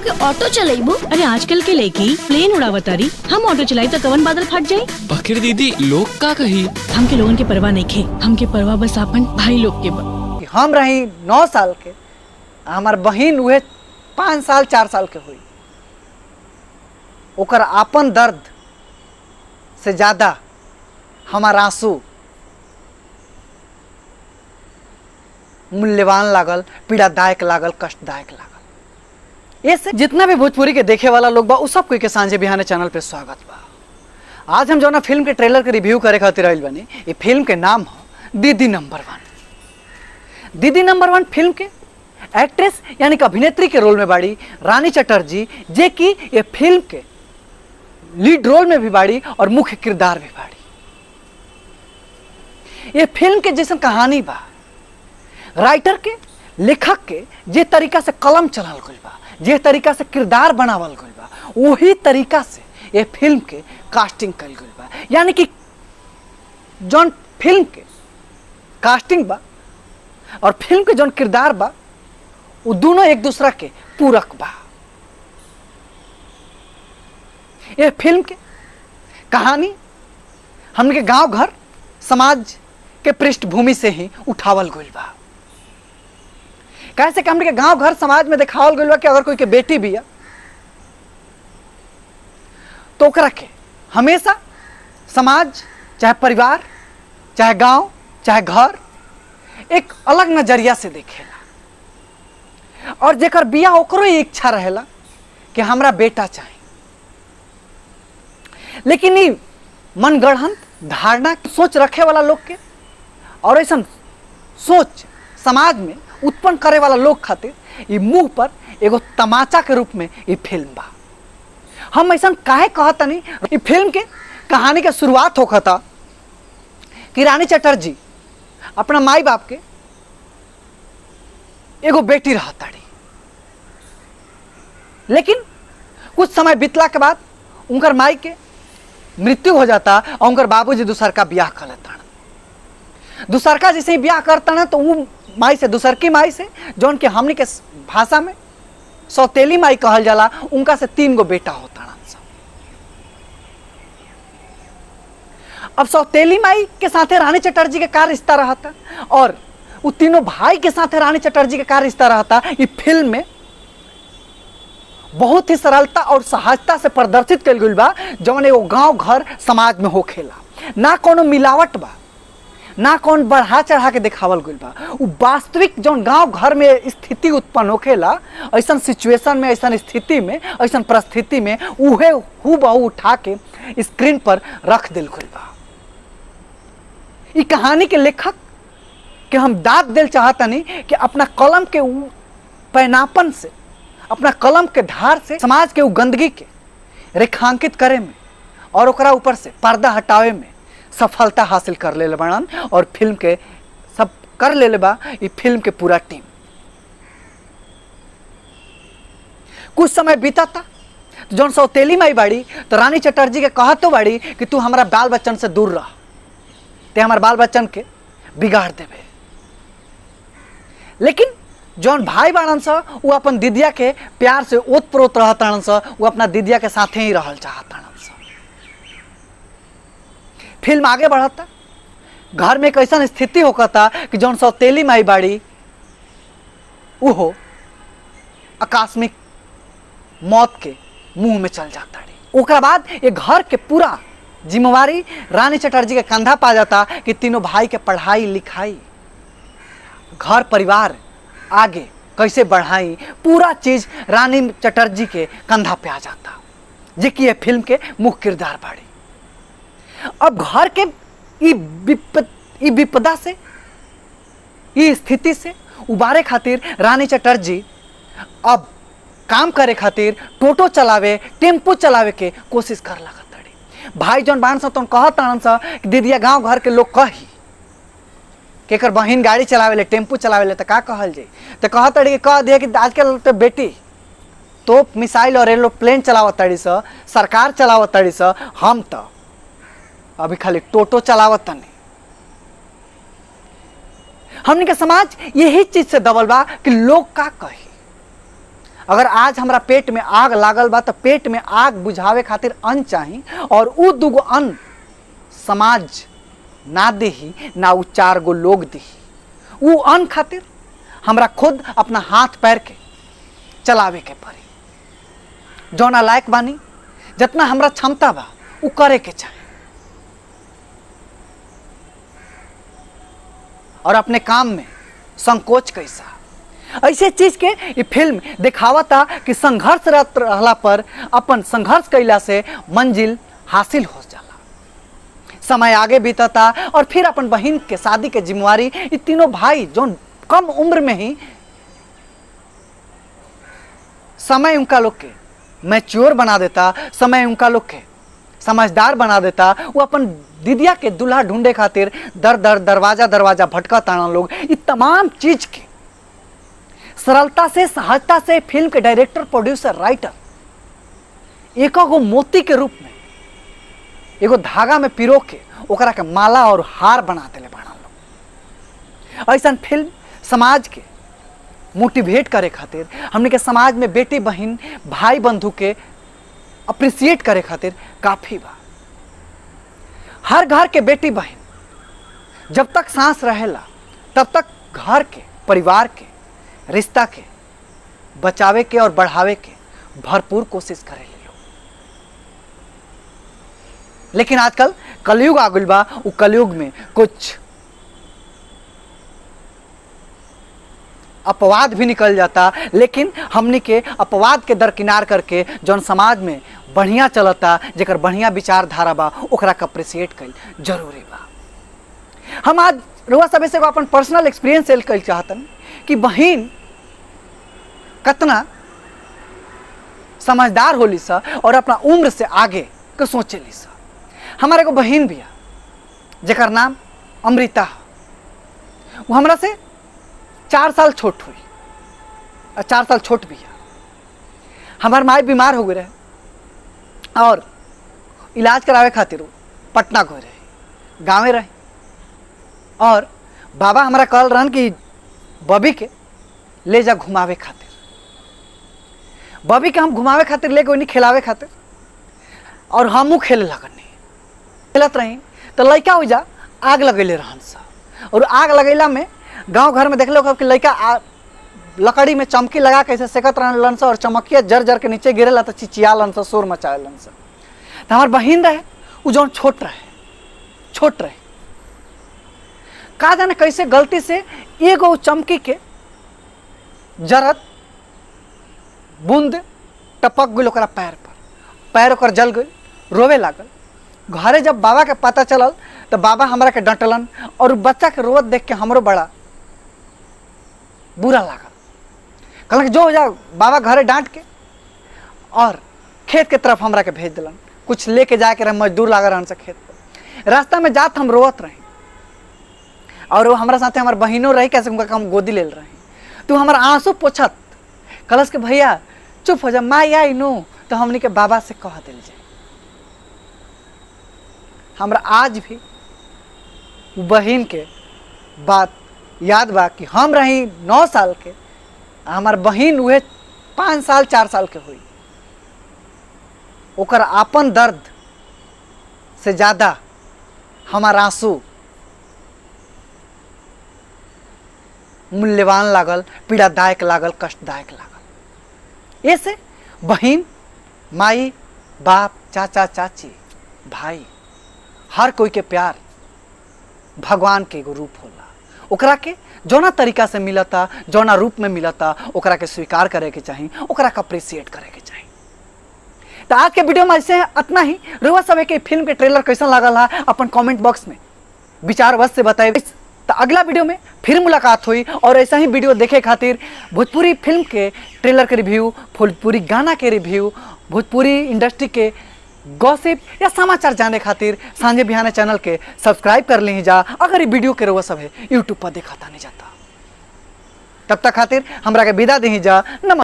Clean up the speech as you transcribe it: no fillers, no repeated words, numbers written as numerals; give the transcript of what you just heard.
के ऑटो चलेबू? अरे आजकल के लड़की प्लेन उड़ावतारी, हम ऑटो चलाई तो कवन बादल फट जाये। बकिर दीदी लोग का कही? हमके लोगन के परवाह नहीं खे, हमके परवाह बस अपन भाई लोग के कि हम रही 9 साल के, हमार बहिन हुए 5 साल 4 साल के हुई। ओकर आपन दर्द से ज्यादा हमार आंसू मूल्यवान लागल, पीड़ादायक लागल, कष्टदायक लागल। ये से जितना भी भोजपुरी के देखे वाला लोग बा, उ सब कोई के सांझे बिहाने चैनल पे स्वागत बा। आज हम जौना फिल्म के ट्रेलर के रिव्यू करे खातिर आइल बानी। ये फिल्म के नाम है दीदी नंबर 1। दीदी नंबर 1 फिल्म के एक्ट्रेस यानी कि अभिनेत्री के रोल में बाड़ी रानी चटर्जी, जे कि ये फिल्म के लीड रोल में भी बाड़ी और मुख्य किरदार भी बाड़ी। ये फिल्म के जैसन कहानी बा, राइटर के, लेखक के जे तरीका से कलम चलाल गइल बा, जे तरीका से किरदार बनावल गइल बा, वही तरीका से ये फिल्म के कास्टिंग कल गइल बा। यानी कि जौन फिल्म के कास्टिंग बा और फिल्म के जौन किरदार बा, वो दोनों एक दूसरा के पूरक बा। ये फिल्म के कहानी हमने के गांव घर समाज के पृष्ठभूमि से ही उठावल गइल बा। कैसे कि हमने के गांव घर समाज में दिखावल गइल बा कि अगर कोई के बेटी भी है तो ओकरा के हमेशा समाज, चाहे परिवार, चाहे गांव, चाहे घर, एक अलग नजरिया से देखेला और जेकर बिया ओकरो ही इच्छा रहेला कि हमरा बेटा चाहिए। लेकिन ये मनगढ़ंत धारणा, सोच रखे वाला लोग के और ऐसा सोच समाज में उत्पन्न करे वाला लोग खातिर ये मुंह पर एगो तमाचा के रूप में ये फिल्म बा। हम ऐसा काहे कहता नहीं, ये फिल्म के कहानी के शुरुआत होता कि रानी चटर्जी अपना माई बाप के एगो बेटी रहताड़ी, लेकिन कुछ समय बीतला के बाद उनकर माई के मृत्यु हो जाता और उनकर बाबूजी दूसरका ब्याह कर लेता। दूसरका जैसे ही ब्याह करता ना तो वो माई से, दूसरकी माई से, जौन के हमनी के भाषा में सौतेली माई कहल जाला, उनका से 3 गो बेटा होता। अब सौतेली माई के साथे रानी चटर्जी के का रिश्ता रहता और वो तीनों भाई के साथे रानी चटर्जी के का रिश्ता रहता, ये फिल्म में बहुत ही सरलता और सहजता से प्रदर्शित कल गई बा। जौन एगो गांव घर समाज में होखेला, ना कोनो मिलावट बा, ना कौन बढ़ा चढ़ा के दिखावल गइल बा। वो वास्तविक जौन गांव घर में स्थिति उत्पन्न होखेला, ऐसा सिचुएशन में, ऐसा स्थिति में, ऐसा परिस्थिति में उहे हूबहू उठा के स्क्रीन पर रख दिल गइल बा। ये कहानी के लेखक के हम दाद दिल चाहतनी कि अपना कलम के पैनापन से, अपना कलम के धार से समाज के गंदगी के रेखांकित करे में और ओकरा ऊपर से पर्दा हटावे में सफलता हासिल कर ले बाड़न और फिल्म के सब कर ले बा ये फिल्म के पूरा टीम। कुछ समय बीता था तो जौन सौतेली माई बाड़ी तो रानी चटर्जी के कहत तो बाड़ी कि तू हमारा बाल बच्चन से दूर रह, ते हमारे बाल बच्चन के बिगाड़ देवे। लेकिन जौन भाई बाड़न सा वो अपन दीदिया के प्यार से ओत प्रोत रहतन सा, वो अपना दीदिया के साथे ही रहल चाहतन सा। फिल्म आगे बढ़ता, घर में एक ऐसा स्थिति होता कि जौन सौतेली माई बाड़ी वो आकस्मिक मौत के मुंह में चल जाता रही। ओकरा बाद ये घर के पूरा जिम्मेवारी रानी चटर्जी के कंधा पा जाता कि तीनों भाई के पढ़ाई लिखाई, घर परिवार आगे कैसे बढ़ाई, पूरा चीज रानी चटर्जी के कंधा पे आ जाता, जे कि ये फिल्म के मुख्य किरदार बाड़ी। अब घर के ई विपदा से, ई स्थिति से उबारे खातिर रानी चटर्जी अब काम करे खातिर टोटो चलावे, टेम्पो चलावे के कोशिश कर लगा। भाई जौन बान सा तो कहतान सा दीदिया गांव घर के लोग कही कि एकर बहिन गाड़ी चलावे ले, टेम्पू चलावे ले, तो का कहल जाई, तो कहत रही कह दिया कि आजकल तो बेटी तो मिसाइल और एरोप्लेन चलावत तड़ी सा, सरकार चलावत तड़ी सा, हम तो अभी खाली टोटो चलावत तनी। हमने के समाज यही चीज से दबल बा कि लोग का कही। अगर आज हमरा पेट में आग लागल बा तो पेट में आग बुझावे खातिर अन्न चाही, और उ दूगो अन्न समाज ना देही ना उ 4 गो लोग देही। उ अन्न खातिर हमरा खुद अपना हाथ पैर के चलावे के पड़ी। जौना लायक बानी, जितना हमरा क्षमता बा उ करे के चाही, और अपने काम में संकोच कैसा। ऐसे चीज के ये फिल्म दिखावता कि संघर्षरत रहला पर अपन संघर्ष कैला से मंजिल हासिल हो जाला। समय आगे बीतता और फिर अपन बहन के शादी के जिम्मेवारी ये तीनों भाई जो कम उम्र में ही समय उनका लोग के मैच्योर बना देता, समय उनका लोग के समझदार बना देता। वो अपन दीदिया के दूल्हा ढूंढे खातिर दर दर दरवाजा दरवाजा भटका ताना लोग। ये तमाम चीज के सरलता से सहजता से फिल्म के डायरेक्टर प्रोड्यूसर राइटर एक गो मोती के रूप में एगो धागा में पिरो के ओकरा के माला और हार बना देले बाड़ा लोग। ऐसा फिल्म समाज के मोटिवेट करे खातिर, हमने के समाज में बेटी बहन भाई बंधु के अप्रिसिएट करे खातिर काफी बा। हर घर के बेटी बहन जब तक सांस रहेला तब तक घर के परिवार के रिश्ता के बचावे के और बढ़ावे के भरपूर कोशिश करे लोग। लेकिन आजकल कलयुग आ गइल बा। उ कलयुग में कुछ अपवाद भी निकल जाता, लेकिन हमनी के अपवाद के दरकिनार करके जौन समाज में बढ़िया चलता, जेकर बढ़िया विचारधारा बा ओकरा के अप्रिसिएट कइल जरूरी बा। हम आज रुआ सब से अपन पर्सनल एक्सपीरियंस शेयर कइल चाहतन कि बहन कितना समझदार होली सा और अपना उम्र से आगे के सोचे ली सा। हमारे एगो बहन बिया जेकर नाम अमृता है। वो हमरा से 4 साल छोट हुई और 4 साल छोट भी है। हमार माई बीमार हो गए रहे और इलाज करावे खातिर वो पटना गए रहे, गाँवे रहे। और बाबा हमारा कहल रहन कि बबी के ले जा घुमावे खातिर। बबी के हम घुमावे खातिर ले गए खिलावे खातिर, और हमू खेले लगनी। खेलत रही तो लड़का हो जा आग लगेले रहन सा, और आग लगेला में गांव घर में देखले कि लड़का लकड़ी में चमकी लगा के ऐसे सेकत रहन सा, और चमकिया जर जर के नीचे गिरेला तो चिचियालन सा, शोर मचालन सा। तो हमार बहन रहे वो जौन छोट रहे का जाने कैसे गलती से एगो चमकी के जरत बूंद टपक गई ओकरा पैर पर, पैर ओकर जल गई, रोवे लागल। घरे जब बाबा के पता चलल तो बाबा हमरा के डंटलन, और बच्चा के रोवत देख के हमरो बड़ा बुरा लागल। कहलन जो हो जा बाबा घरे डांट के, और खेत के तरफ हमरा के भेज दिलन। कुछ लेके जाके रहे, मजदूर लागल रहन से खेत पर। रास्ता में जात हम रोवत रही, और वो हमारा साथे हमार बहनों रही, कैसे उनका हम गोदी ले रही। तो हमारा आंसू पोछत कलश के भैया चुप हो जा, माँ आई नो तो हमने के बाबा से कह दिल जाए। हमरा आज भी बहन के बात याद बा कि हम रही 9 साल के, हमार बहन हुए 5 साल 4 साल के हुई। ओकर आपन दर्द से ज़्यादा हमार आंसू मूल्यवान लागल, पीड़ादायक लागल, कष्टदायक लागल। ऐसे बहन, माई, बाप, चाचा चाची, भाई, हर कोई के प्यार भगवान के एगो रूप होला। ओकरा के जौना तरीका से मिलता, जौना रूप में मिलता, ओकरा के स्वीकार करे के चाही, ओकरा के अप्रिसिएट करे के चाही। तो आज के वीडियो में ऐसे इतना ही। रुआ सब के फिल्म के ट्रेलर कैसा लागल है अपन कमेंट बॉक्स में विचार अवश्य बताए। तो अगला वीडियो में फिर मुलाकात हुई, और ऐसा ही वीडियो देखे खातिर भोजपुरी फिल्म के ट्रेलर के रिव्यू, भोजपुरी गाना के रिव्यू, भोजपुरी इंडस्ट्री के गॉसिप या समाचार जाने खातिर सांझे बिहाने चैनल के सब्सक्राइब कर ली जा। अगर ये वीडियो के रुआ सब है यूट्यूब पर देखा नहीं जाता। तब तक खातिर हमरा के विदा दी जा। नमस्कार।